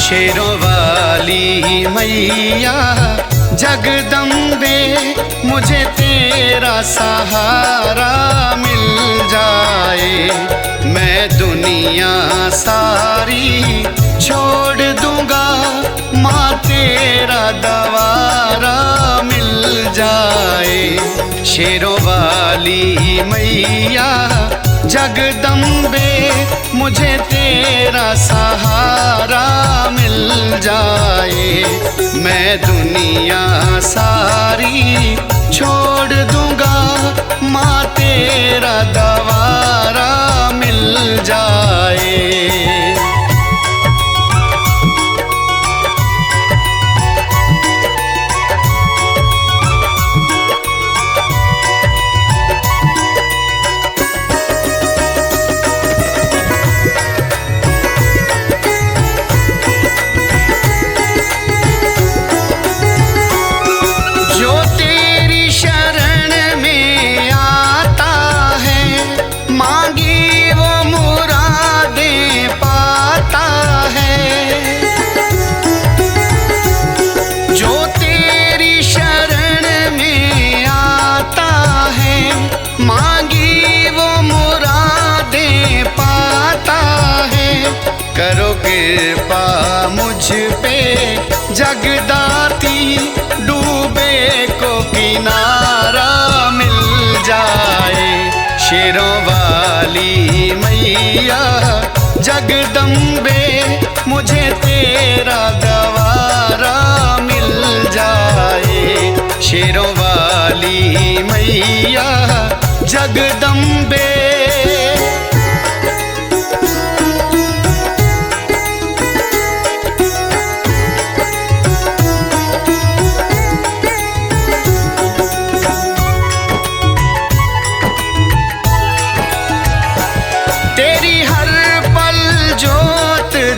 शेरों वाली मैया जगदम्बे, मुझे तेरा सहारा मिल जाए। मैं दुनिया सारी छोड़ दूंगा, माँ तेरा दवारा मिल जाए। शेरों वाली मैया जगदम्बे, मुझे तेरा सहारा मिल जाए। मैं दुनिया सारी छोड़ दूंगा, माँ तेरा दवारा मिल जाए। करो कृपा मुझ पे जगदाती, डूबे को किनारा मिल जाए। शेरों वाली मैया जगदम्बे, मुझे तेरा दवारा मिल जाए। शेरों वाली मैया जगदम्बे।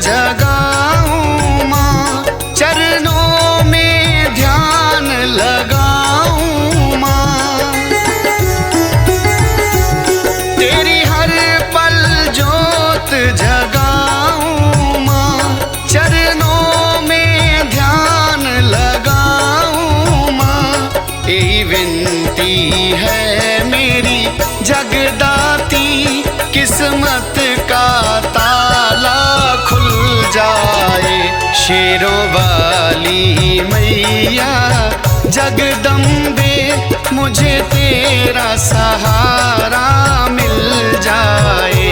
जगाऊं माँ, चरणों में ध्यान लगाऊं माँ। तेरी हर पल जोत जगाऊं माँ, चरणों में ध्यान लगाऊं माँ। यही विनती है मेरी जगदाती, किस्मत का ताला खुल जाए। शेरों वाली मैया जगदम्बे, मुझे तेरा सहारा मिल जाए।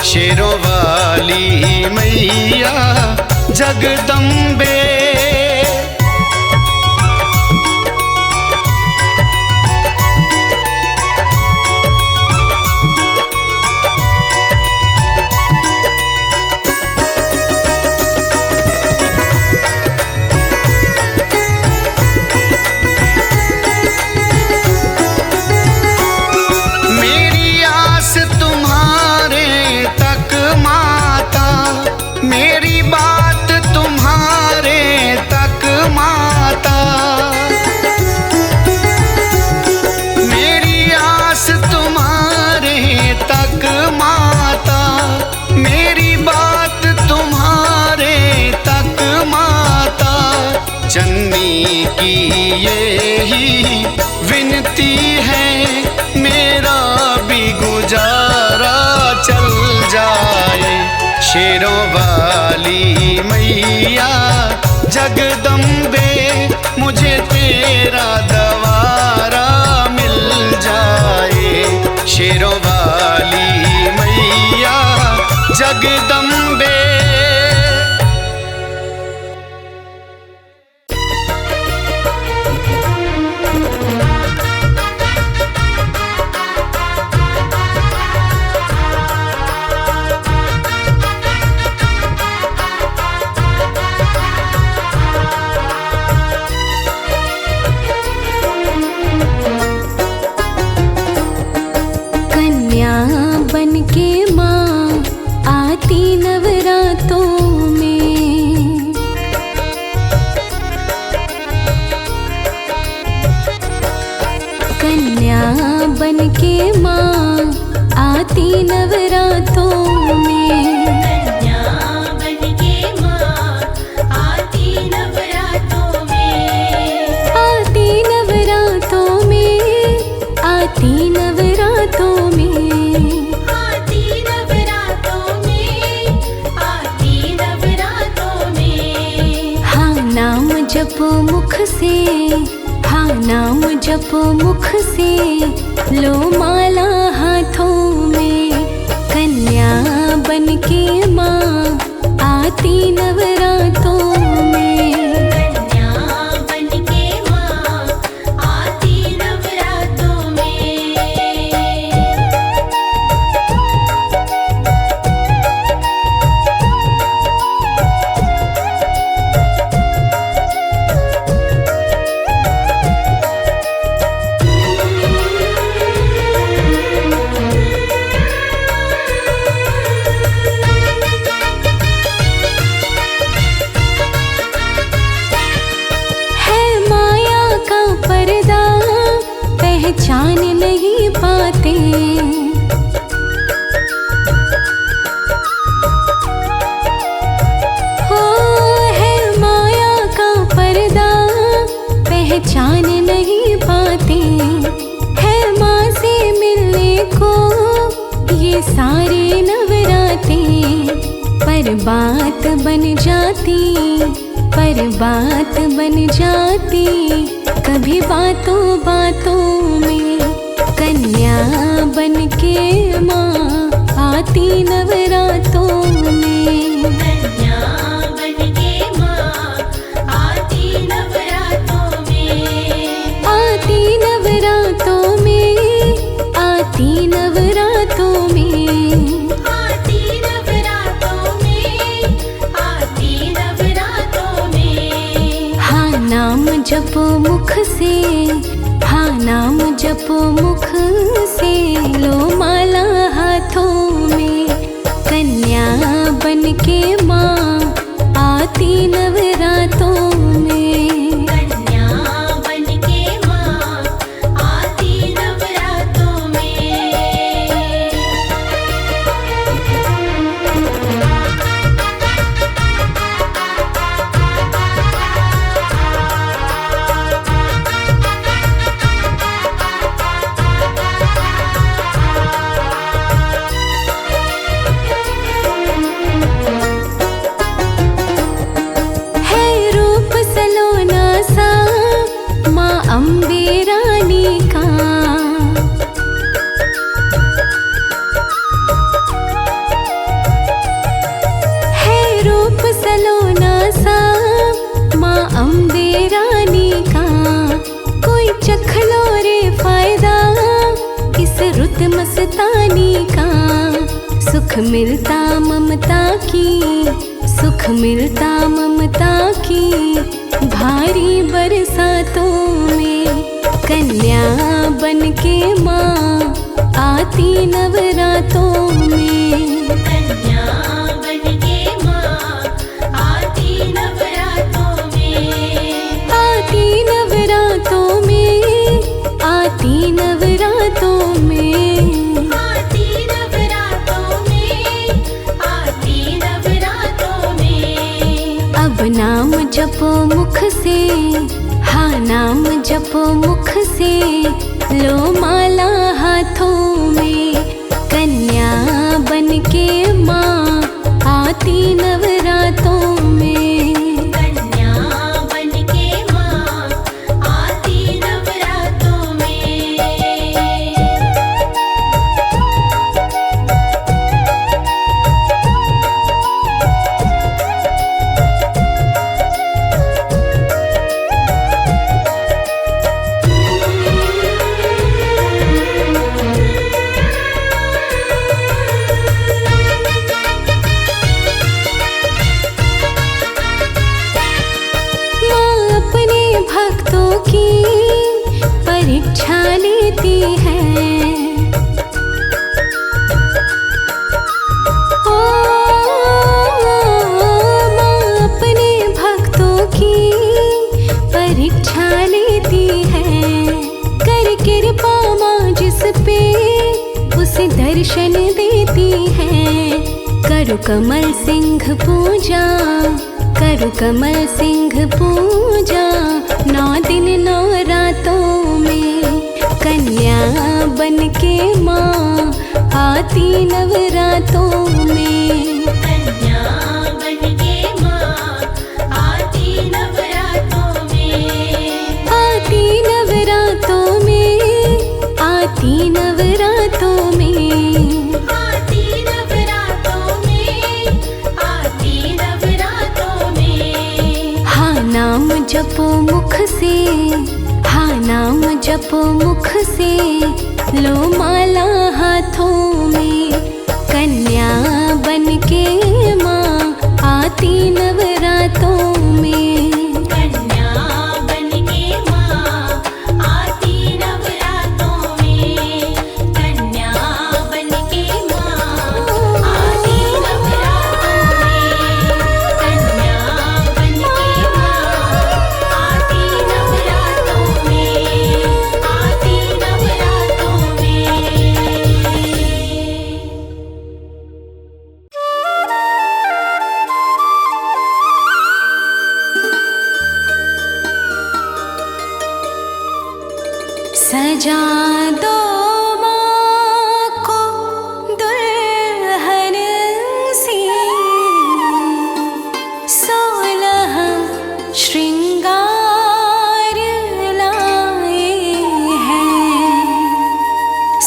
शेरों वाली मैया जगदम्बे। मेरी बात तुम्हारे तक माता, मेरी आस तुम्हारे तक माता। मेरी बात तुम्हारे तक माता। चन्नी की यही विनती है, मेरा भी गुजारा चल जाए। शेरों वाली मैया जगदम्बे, मुझे तेरा दवारा मिल जाए। शेरों वाली मैया जगदम्बे। बनके माँ आती नवरातों में, कन्या बनके माँ जपो मुख से, हाँ नाम जपो मुख से, लो माला हाथों में। कन्या बन के माँ आती नवरातों में। कन्या बन के माँ आती नवरातों में। पहचान नहीं पाते, हो है माया का पर्दा, पहचान नहीं पाते। है माँ से मिलने को ये सारे नवराते, पर बात बन जाती, पर बात बन जाती कभी बातों बातों में। कन्या बन के माँ आती नवरातों में। कन्या बन के माँ आती नवरातों में। आती नवरातों में, आती नवरातों में। आती नवरातों में। आती नवरातों में। हाँ नाम जपो मुख से, हाँ नाम जपो मुख से, लो माला हाथों में। कन्या बन के माँ आती नवरातों में। कन्या बन के माँ आती नवरातों में। अम्बे रानी का है रूप सलोना सा, माँ अम्बे रानी का। कोई चख लो रे फायदा इस रुत मस्तानी का। सुख मिलता ममता की, सुख मिलता ममता की, भारी बरसातों में। कन्या बन के माँ आती नवरातों में। कन्या बन के माँ आती नवरातों में। आती नवरातों में, आती नवरातों में। आती नवरातों में। आती नवरातों में। अब नाम जपो मुख से, हाँ नाम जपो मुख से, लो माला हाथों में। कन्या बन के माँ आती नवरातों में। कन्या बन के माँ आती नवरातों में। भक्तों की परीक्षा लेती है, ओ माँ अपने भक्तों की परीक्षा लेती है। कर कृपा माँ जिस पे उसे दर्शन देती है। करो कमल सिंह पूजा, करो कमल सिंह पूजा, 9 दिन 9 रातों में। कन्या बन के माँ आती नवरातों में। कन्या बन के माँ आती नवरातों जपो मुख से, हाँ नाम जपो मुख से, लो माला हाथों में। कन्या बन के माँ आती नवरातों में। कन्या बन के माँ आती नवरातों में। कन्या बन के माँ आती नवरातों में। कन्या बन के माँ आती नवरातों में। आती नवरातों में। सजा दो माँ को दुल्हन सी, 16 श्रृंगार लाए हैं।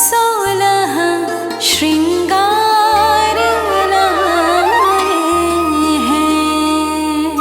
16 श्रृंगार लाए हैं।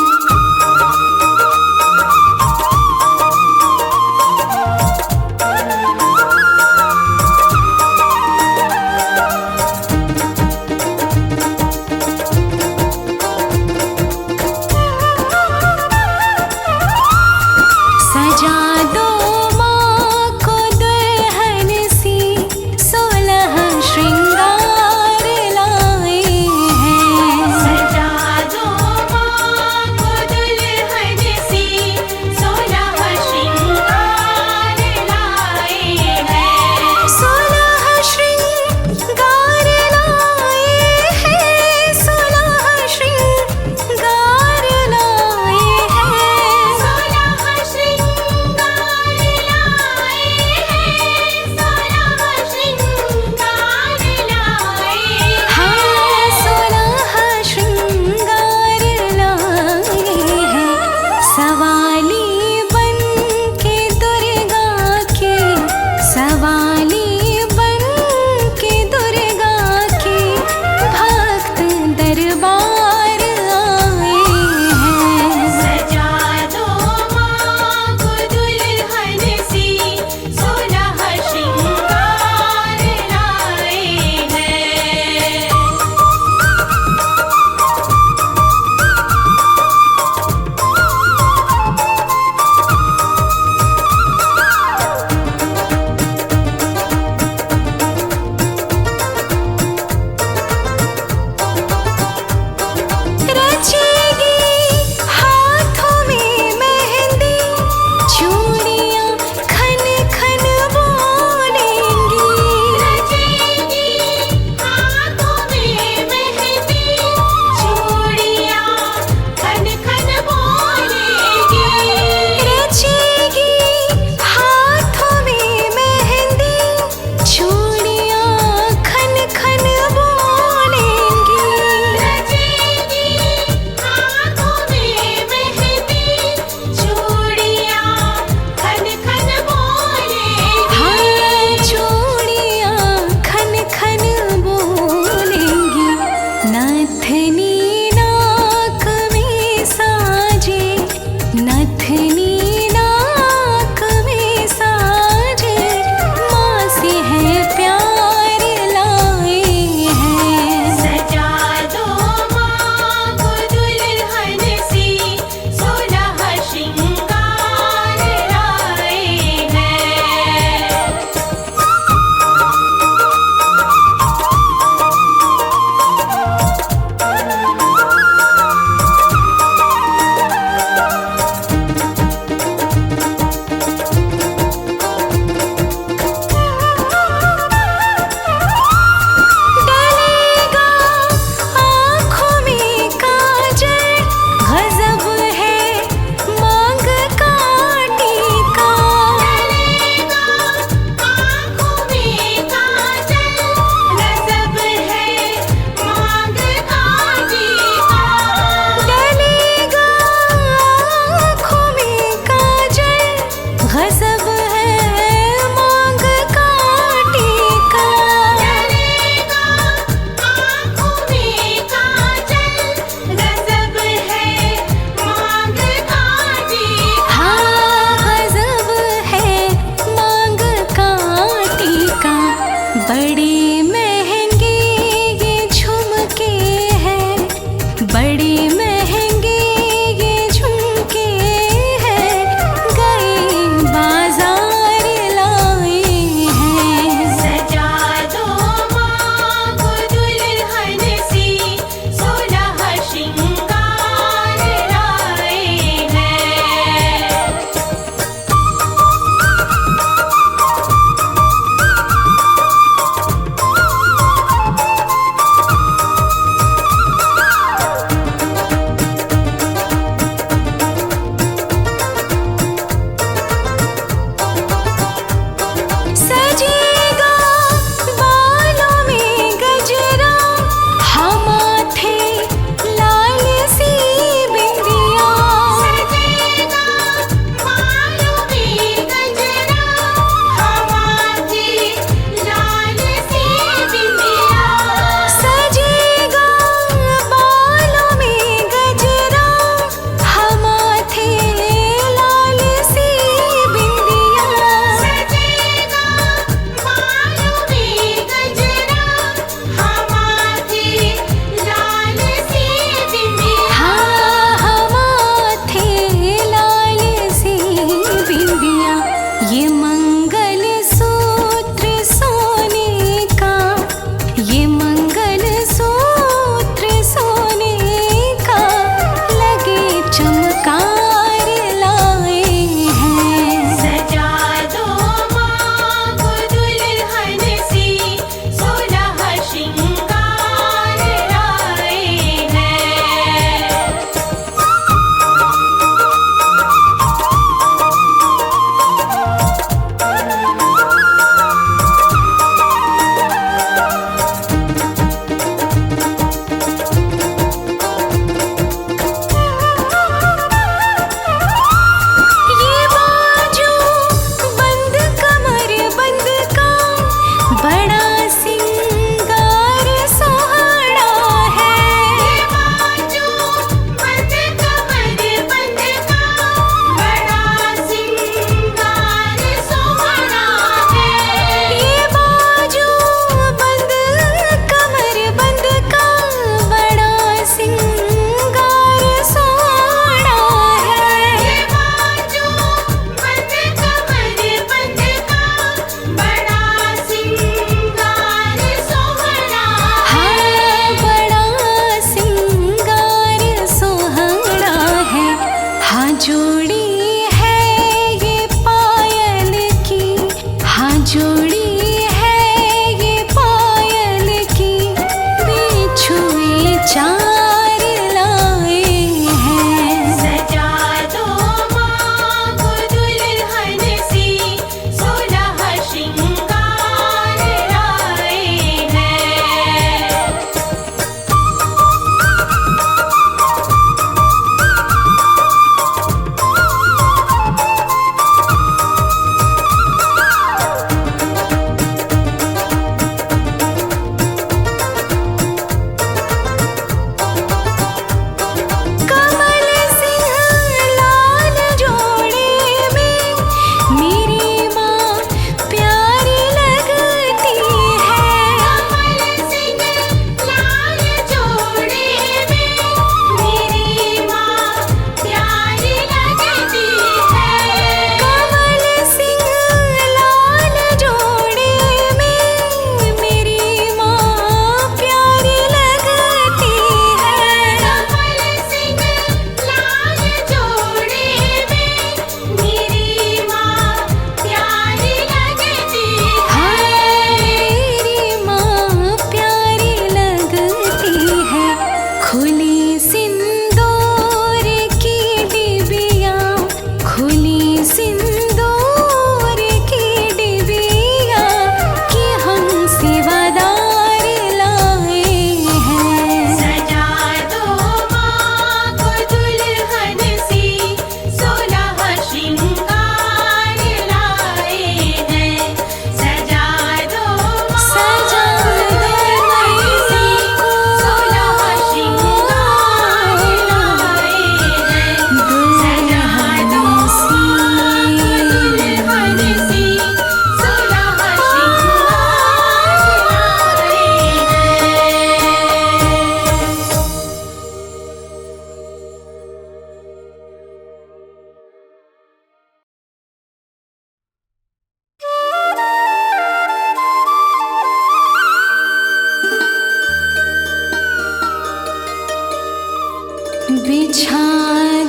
बिछा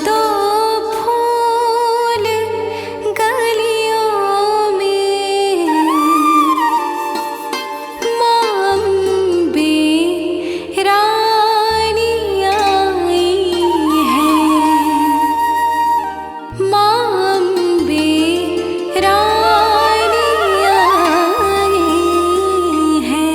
दो फूल गलियों में, माँ अम्बे रानी आई है, माँ अम्बे रानी आई है।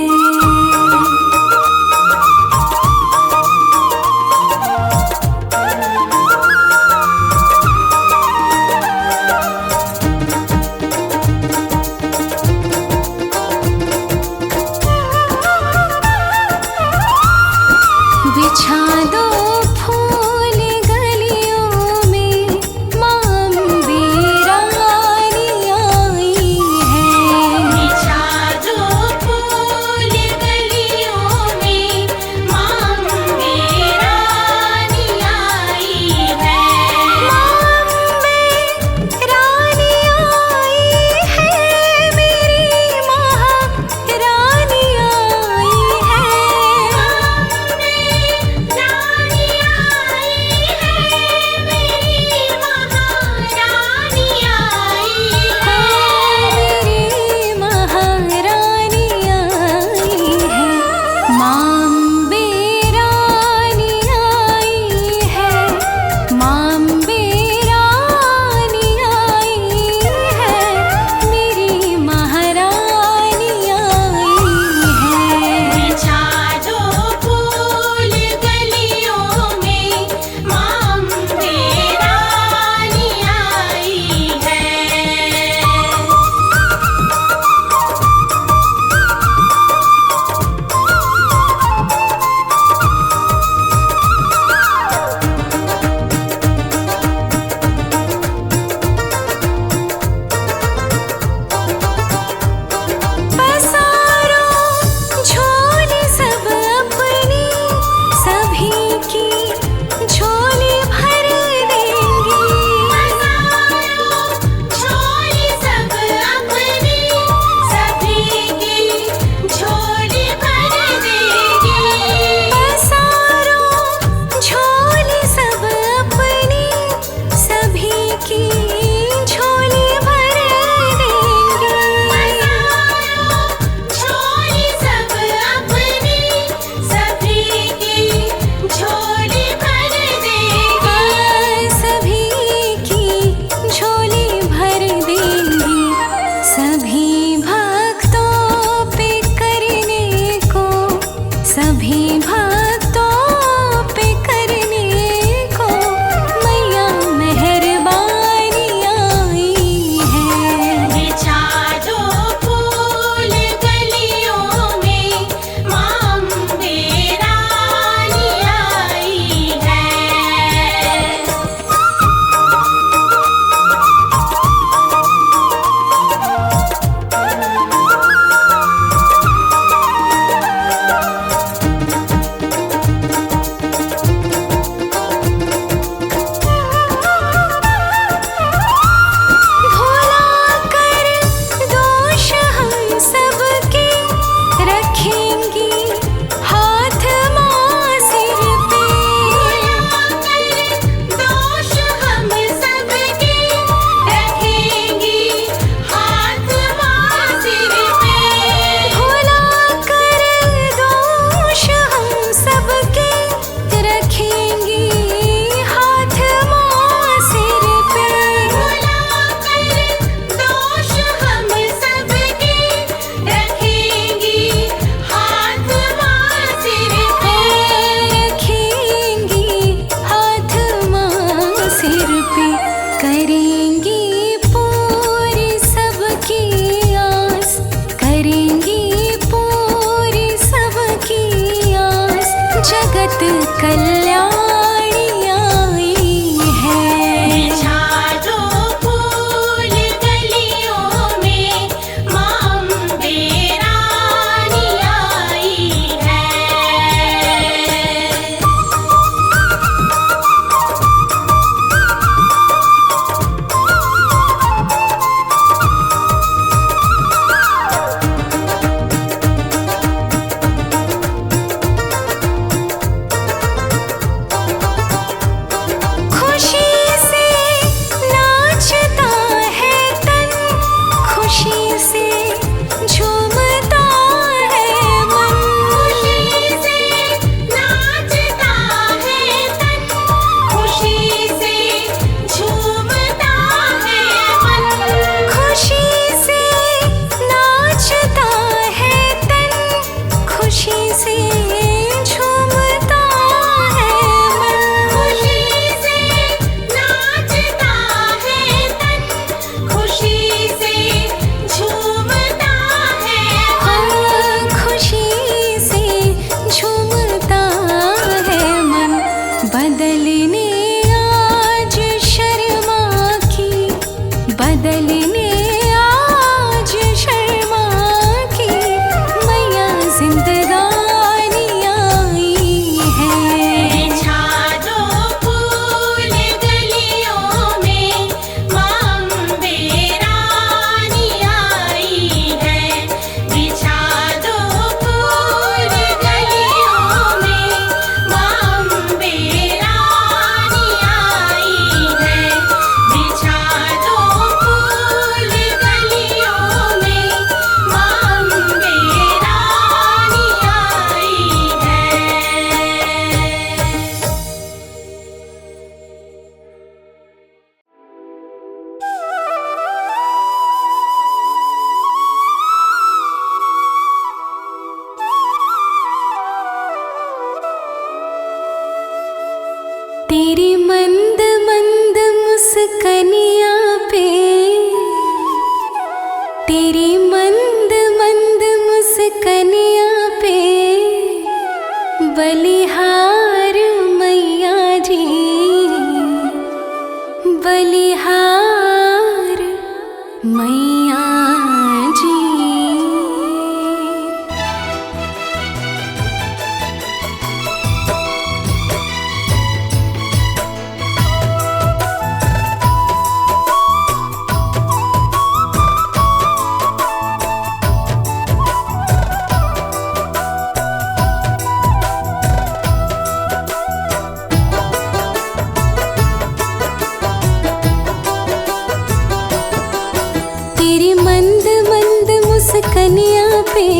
पे,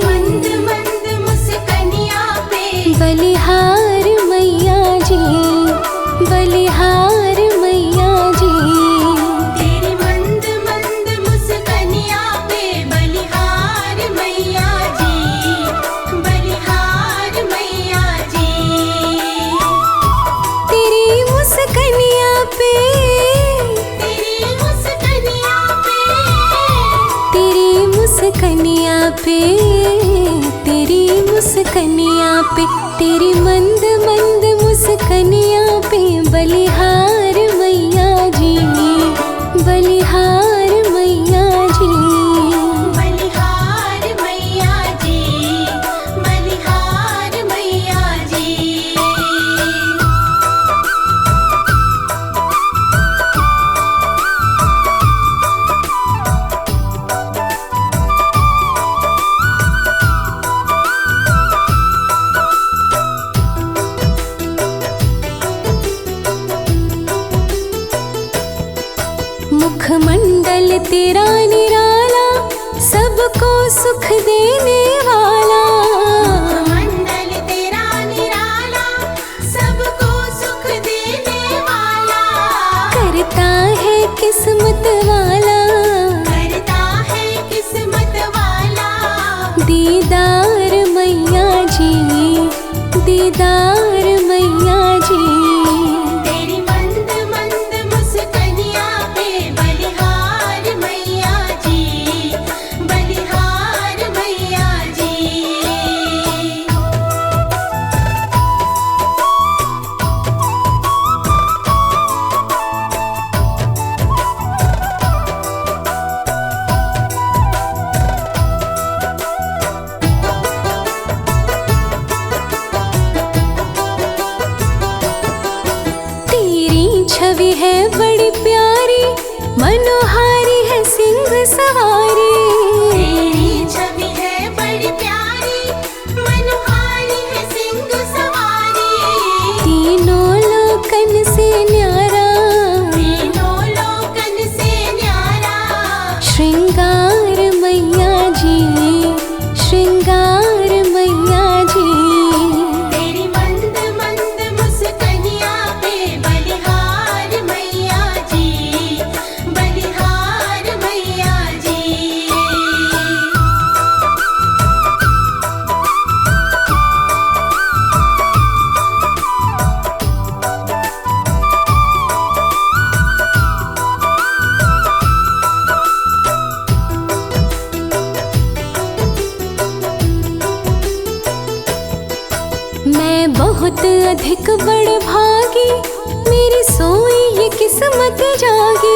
मंद मंद मुस्कनिया पे, बलिहार मैया जी, बलिहार मैया जी। तेरी मंद मंद मुस्कनिया पे, बलिहार मैया जी, बलिहार मैया जी। तेरी मुस्कनिया पे, तेरी मुस्कनिया पे, तेरी मुस्कनिया पे, तेरी मुस्कनिया पे, तेरी मंद मंद मुस्कनिया पे, बलिहार मैया जी, बलिहार मैया जी। बलिहार मैया जी, बलिहार मैया जी। मुखमंडल तेरा निराला, सबको सुख देने वाला। मंडल तेरा निराला, सबको सुख देने वाला। करता है किस्मत वाला, करता है किस्मत वाला। दीदार मैया जी, दीदार मैया जी। तेरी मंद मंद मुस्कनिया पे, बलिहार मैया जी, बलिहार मैया जी। तेरी छवि है बड़ी प्यारी, मनोहारी है सिंह सवारी। तेरी छवि है बड़ी प्यारी, मनोहारी है सिंह सवारी। तीनों लोकन से न्यारा, तीनों लोकन से न्यारा। श्रृंगार मैया जी, श्रृंगार मैया जी। तेरी मंद मंद मुस्कनिया पे, बलिहार मैया जी, बलिहार मैया जी। मैं बहुत अधिक बड़ भागी, मेरी सोई ये किस्मत जागी।